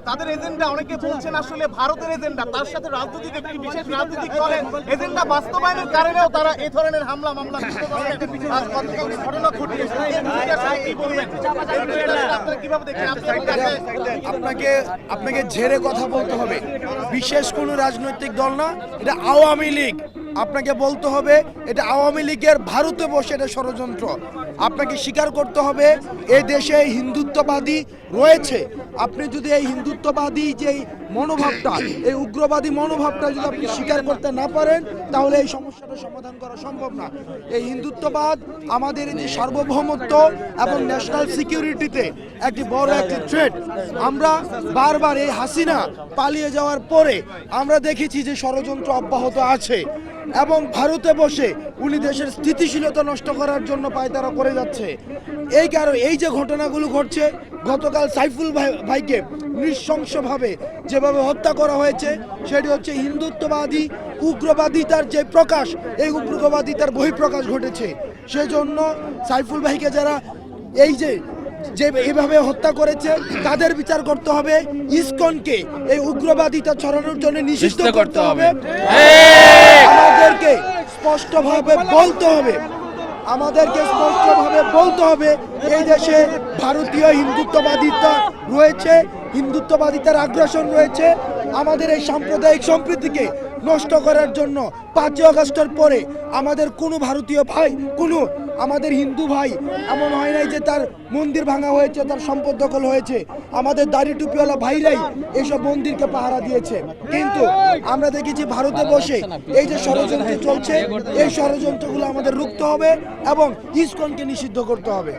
তাদের এজেন্ডা অনেকে বলছেন আসলে ভারতের এজেন্ডা, তার সাথে রাজনৈতিক একটি বিশেষ রাজনৈতিক দলের এজেন্ডা বাস্তবায়নের কারণেও তারা এই ধরনের হামলা মামলা ঘটনা ঘটিয়েছে। কি বলবেন আপনারা কিভাবে দেখেন? আপনাকে ঝেড়ে কথা বলতে হবে। বিশেষ কোনো রাজনৈতিক দল না, এটা আওয়ামী লীগ। আপনাকে বলতে হবে এটা আওয়ামী লীগের ভারতে বসে এটা ষড়যন্ত্র। আপনাকে স্বীকার করতে হবে এই দেশে হিন্দুত্ববাদী রয়েছে। আপনি যদি এই হিন্দুত্ববাদী যে মনোভাবটা, এই উগ্রবাদী মনোভাবটা যদি আপনি স্বীকার করতে না পারেন, তাহলে এই সমস্যাটা সমাধান করা সম্ভব না। এই হিন্দুত্ববাদ আমাদের এই যে সার্বভৌমত্ব এবং ন্যাশনাল সিকিউরিটিতে একটি বড় একটি থ্রেট। আমরা বারবার এই হাসিনা পালিয়ে যাওয়ার পরে আমরা দেখেছি যে ষড়যন্ত্র অব্যাহত আছে এবং ভারতে বসে উনি দেশের স্থিতিশীলতা নষ্ট করার জন্য পায়তারা করে যাচ্ছে। এই কারণে এই যে ঘটনাগুলো ঘটছে, গতকাল সাইফুল ভাইকে নৃশংসভাবে যেভাবে হত্যা করা হয়েছে, সেটি হচ্ছে হিন্দুত্ববাদী উগ্রবাদিতার যে প্রকাশ, এই উগ্রবাদিতার বহিঃপ্রকাশ ঘটেছে। সেজন্য সাইফুল ভাইকে যারা এই যে এইভাবে হত্যা করেছে তাদের বিচার করতে হবে। ইসকনকে এই উগ্রবাদিতা ছড়ানোর জন্য নিষিদ্ধ করতে হবে। আমাদেরকে স্পষ্টভাবে বলতে হবে এই দেশে ভারতীয় হিন্দুত্ববাদিতা রয়েছে, হিন্দুত্ববাদিতার আগ্রাসন রয়েছে। আমাদের এই সাম্প্রদায়িক সম্প্রীতিকে নষ্ট করার জন্য 5 আগস্টের পরে আমাদের কোনো ভারতীয় ভাই, কোনো আমাদের হিন্দু ভাই এমন হয় নাই যে তার মন্দির ভাঙা হয়েছে, তার সম্পদ দখল হয়েছে। আমাদের দাড়ি টুপিওয়ালা ভাইরাই এইসব মন্দিরকে পাহারা দিয়েছে। কিন্তু আমরা দেখেছি ভারতে বসে এই যে ষড়যন্ত্র চলছে, এই ষড়যন্ত্রগুলো আমাদের রুখতে হবে এবং ইসকনকে নিষিদ্ধ করতে হবে।